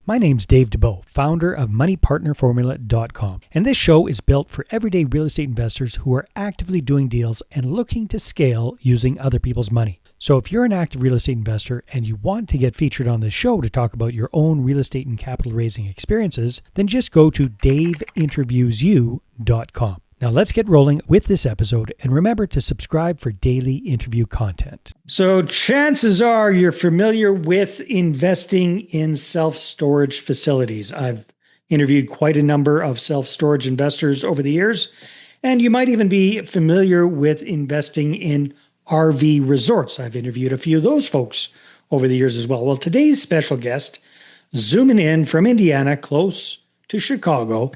My name's Dave DeBow, founder of MoneyPartnerFormula.com, and this show is built for everyday real estate investors who are actively doing deals and looking to scale using other people's money. So if you're an active real estate investor and you want to get featured on this show to talk about your own real estate and capital raising experiences, then just go to daveinterviewsyou.com. Now let's get rolling with this episode, and remember to subscribe for daily interview content. So chances are you're familiar with investing in self-storage facilities. I've interviewed quite a number of self-storage investors over the years, and you might even be familiar with investing in RV resorts. I've interviewed a few of those folks over the years as well. Well, today's special guest, zooming in from Indiana, close to Chicago,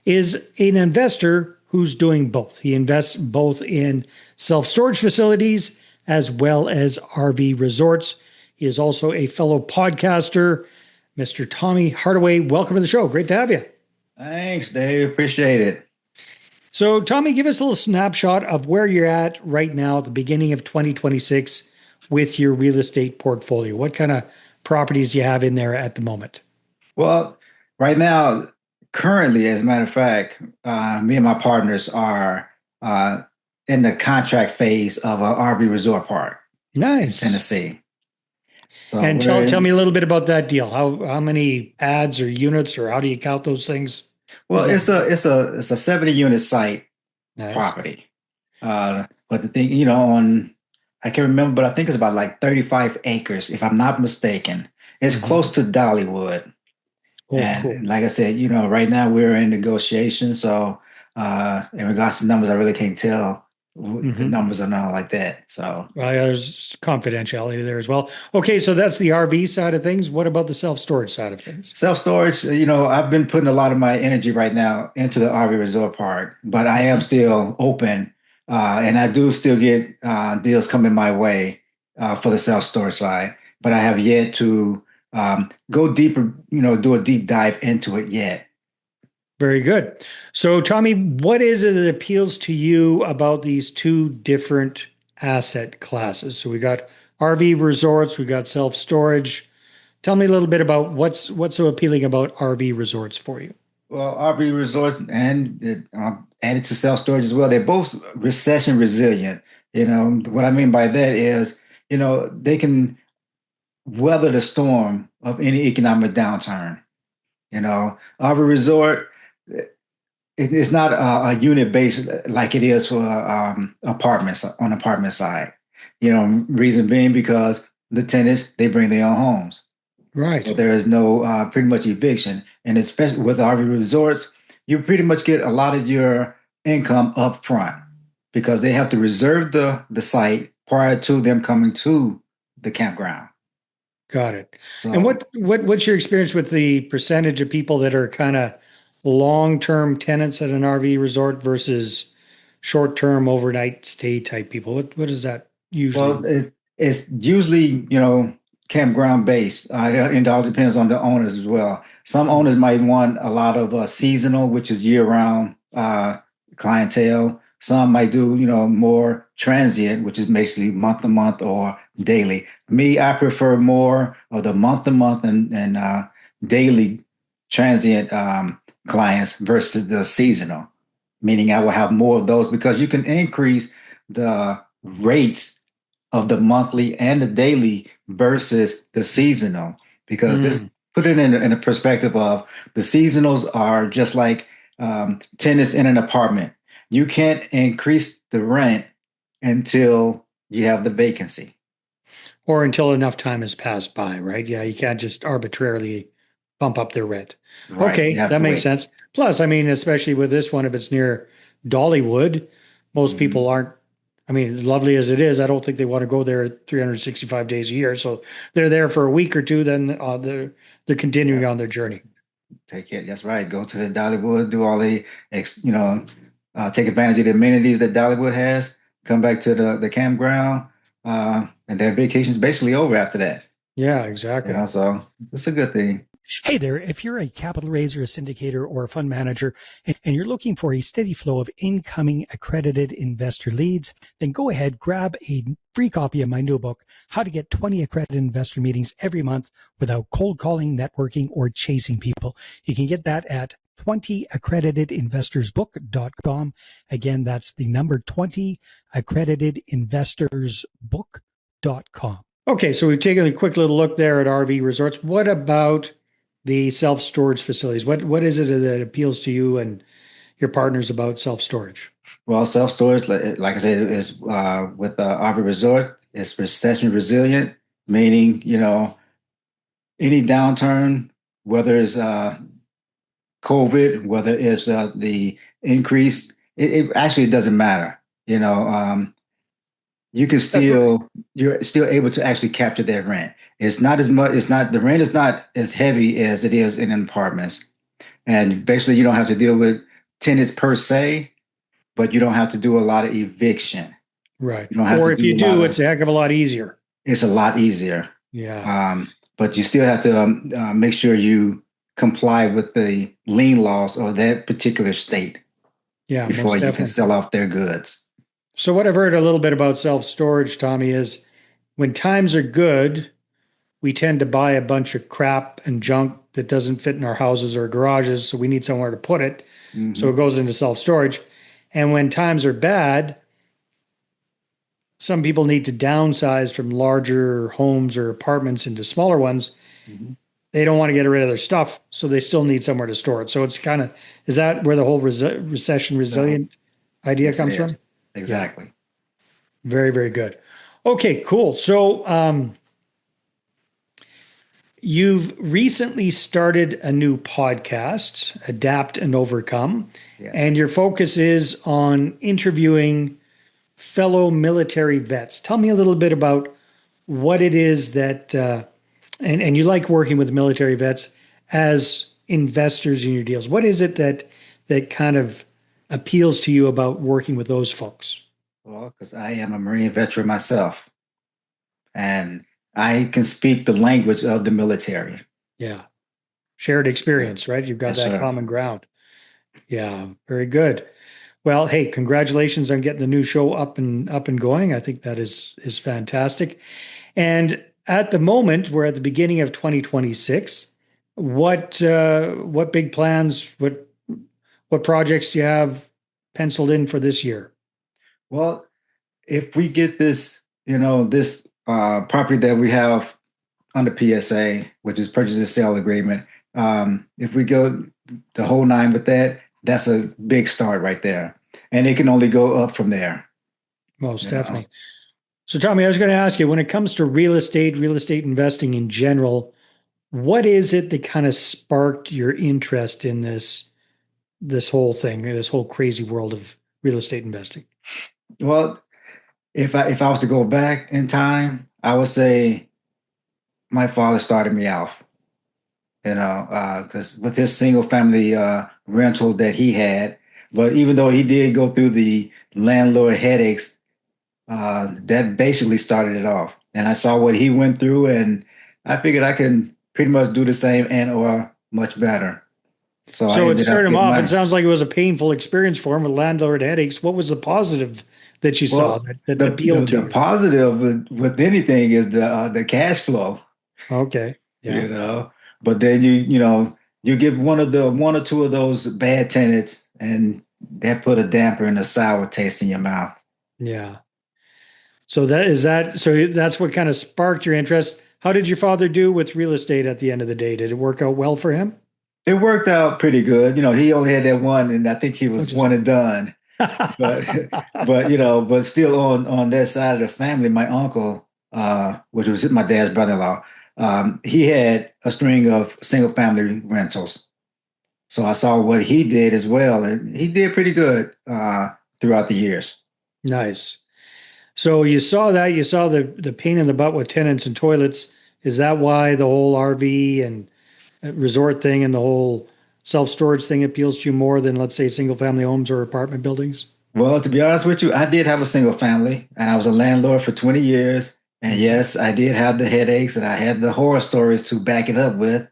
is an investor who's doing both. He invests both in self-storage facilities as well as RV resorts. He is also a fellow podcaster, Mr. Tommy Hardaway. Welcome to the show. Great to have you. Thanks, Dave. Appreciate it. So, Tommy, give us a little snapshot of where you're at right now at the beginning of 2026 with your real estate portfolio. What kind of properties do you have in there at the moment? Well, right now, currently, as a matter of fact, me and my partners are in the contract phase of an RV resort park. Nice. In Tennessee. So and tell me a little bit about that deal. How many ads or units, or how do you count those things? Well, it's a 70-unit site. Nice. Property. But the thing, I can't remember, but I think it's about like 35 acres, if I'm not mistaken. It's close to Dollywood. Oh, and cool. Like I said, right now we're in negotiation. So in regards to numbers, I really can't tell the numbers are not like that. So there's confidentiality there as well. Okay, so that's the RV side of things. What about the self-storage side of things? Self-storage, I've been putting a lot of my energy right now into the RV resort park, but I am still open, and I do still get deals coming my way for the self-storage side, but I have yet to go deeper, do a deep dive into it yet. Very good. So, Tommy, what is it that appeals to you about these two different asset classes? So we got RV resorts, we got self-storage. Tell me a little bit about what's so appealing about RV resorts for you. Well, RV resorts and added to self-storage as well. They're both recession-resilient. What I mean by that is, they can weather the storm of any economic downturn. RV resort, it's not a unit based like it is for apartments on apartment side. Reason being because the tenants, they bring their own homes. Right. So there is no pretty much eviction. And especially with RV resorts, you pretty much get a lot of your income up front because they have to reserve the site prior to them coming to the campground. Got it. So, and what's your experience with the percentage of people that are kind of long-term tenants at an RV resort versus short-term overnight stay type people? What is that usually? Well, it's usually, campground based. It all depends on the owners as well. Some owners might want a lot of seasonal, which is year-round clientele. Some might do, more transient, which is basically month to month or daily. Me, I prefer more of the month to month and daily transient clients versus the seasonal, meaning I will have more of those because you can increase the rates of the monthly and the daily versus the seasonal, because this put it in a perspective of the seasonals are just like tenants in an apartment. You can't increase the rent until you have the vacancy. Or until enough time has passed by, right? Yeah, you can't just arbitrarily bump up their rent. Right. Okay, that makes sense. Plus, especially with this one, if it's near Dollywood, most people aren't, as lovely as it is, I don't think they want to go there 365 days a year. So they're there for a week or two, then they're continuing on their journey. Take it. That's right. Go to the Dollywood, do all the, take advantage of the amenities that Dollywood has, come back to the campground, and their vacation's basically over after that. Yeah, exactly. So it's a good thing. Hey there, if you're a capital raiser, a syndicator, or a fund manager, and you're looking for a steady flow of incoming accredited investor leads, then go ahead, grab a free copy of my new book, How to Get 20 Accredited Investor Meetings Every Month Without Cold Calling, Networking, or Chasing People. You can get that at 20accreditedinvestorsbook.com. Again, that's the number 20accreditedinvestorsbook.com. Okay, so we've taken a quick little look there at RV resorts. What about the self-storage facilities? What is it that appeals to you and your partners about self-storage? Well, self-storage, like I said, is with RV resort, it's recession resilient, meaning, any downturn, whether it's COVID, whether it's the increase, it actually doesn't matter. You can you're still able to actually capture that rent. It's not as much, the rent is not as heavy as it is in apartments. And basically, you don't have to deal with tenants per se, but you don't have to do a lot of eviction. Right. You don't have or to if you do, it's a heck of a lot easier. It's a lot easier. Yeah. But you still have to make sure you comply with the lien laws of that particular state before you can sell off their goods. So what I've heard a little bit about self-storage, Tommy, is when times are good, we tend to buy a bunch of crap and junk that doesn't fit in our houses or garages, so we need somewhere to put it. Mm-hmm. So it goes into self-storage. And when times are bad, some people need to downsize from larger homes or apartments into smaller ones. Mm-hmm. They don't want to get rid of their stuff, so they still need somewhere to store it. So it's kind of, is that where the whole recession resilient idea comes from? Exactly. Yeah. Very, very good. Okay, cool. So you've recently started a new podcast, Adapt and Overcome, yes. And your focus is on interviewing fellow military vets. Tell me a little bit about what it is that, and you like working with military vets as investors in your deals. What is it that kind of appeals to you about working with those folks? Well, because I am a Marine veteran myself, and I can speak the language of the military. Yeah. Shared experience, right? You've got that common ground. Yeah, very good. Well, hey, congratulations on getting the new show up and going. I think that is fantastic. And at the moment, we're at the beginning of 2026. What big plans, what projects do you have penciled in for this year? Well, if we get this, this property that we have under PSA, which is purchase and sale agreement, if we go the whole nine with that, that's a big start right there. And it can only go up from there. Most definitely. So, Tommy, I was going to ask you, when it comes to real estate investing in general, what is it that kind of sparked your interest in this whole thing, this whole crazy world of real estate investing? Well, if I was to go back in time, I would say my father started me off. Because with his single family rental that he had, but even though he did go through the landlord headaches, that basically started it off. And I saw what he went through, and I figured I can pretty much do the same and or much better. So it started him off. It sounds like it was a painful experience for him with landlord headaches. What was the positive that you saw that appealed to you? The positive with anything is the cash flow. Okay. Yeah. But then you get one or two of those bad tenants, and that put a damper and a sour taste in your mouth. Yeah. So that's what kind of sparked your interest. How did your father do with real estate at the end of the day? Did it work out well for him? It worked out pretty good. He only had that one, and I think he was one and done. but still on that side of the family, my uncle, which was my dad's brother-in-law, he had a string of single family rentals. So I saw what he did as well, and he did pretty good throughout the years. Nice. So you saw the pain in the butt with tenants and toilets. Is that why the whole RV and resort thing and the whole self-storage thing appeals to you more than, let's say, single family homes or apartment buildings? Well, to be honest with you, I did have a single family, and I was a landlord for 20 years. And yes, I did have the headaches, and I had the horror stories to back it up with.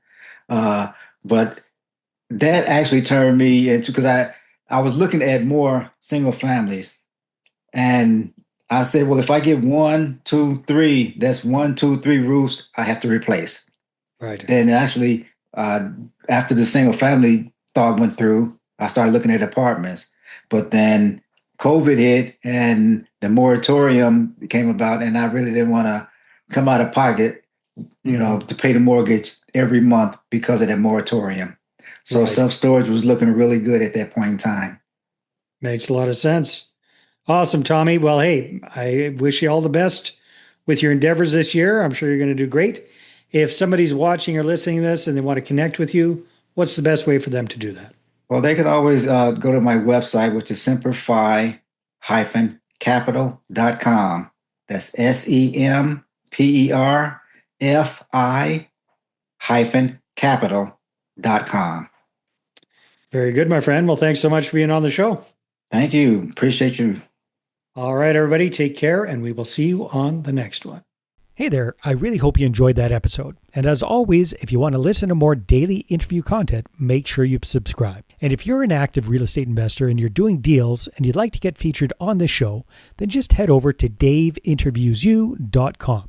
But that actually turned me into, because I was looking at more single families, and I said, well, if I get one, two, three, that's one, two, three roofs I have to replace. Right. Then actually, after the single family thought went through, I started looking at apartments. But then COVID hit and the moratorium came about, and I really didn't want to come out of pocket, to pay the mortgage every month because of that moratorium. So Right. self-storage was looking really good at that point in time. Makes a lot of sense. Awesome, Tommy. Well, hey, I wish you all the best with your endeavors this year. I'm sure you're going to do great. If somebody's watching or listening to this and they want to connect with you, what's the best way for them to do that? Well, they could always go to my website, which is semperfi-capital.com. That's semperfi-capital.com. Very good, my friend. Well, thanks so much for being on the show. Thank you. Appreciate you. All right, everybody, take care, and we will see you on the next one. Hey there, I really hope you enjoyed that episode. And as always, if you want to listen to more daily interview content, make sure you subscribe. And if you're an active real estate investor and you're doing deals and you'd like to get featured on this show, then just head over to daveinterviewsyou.com.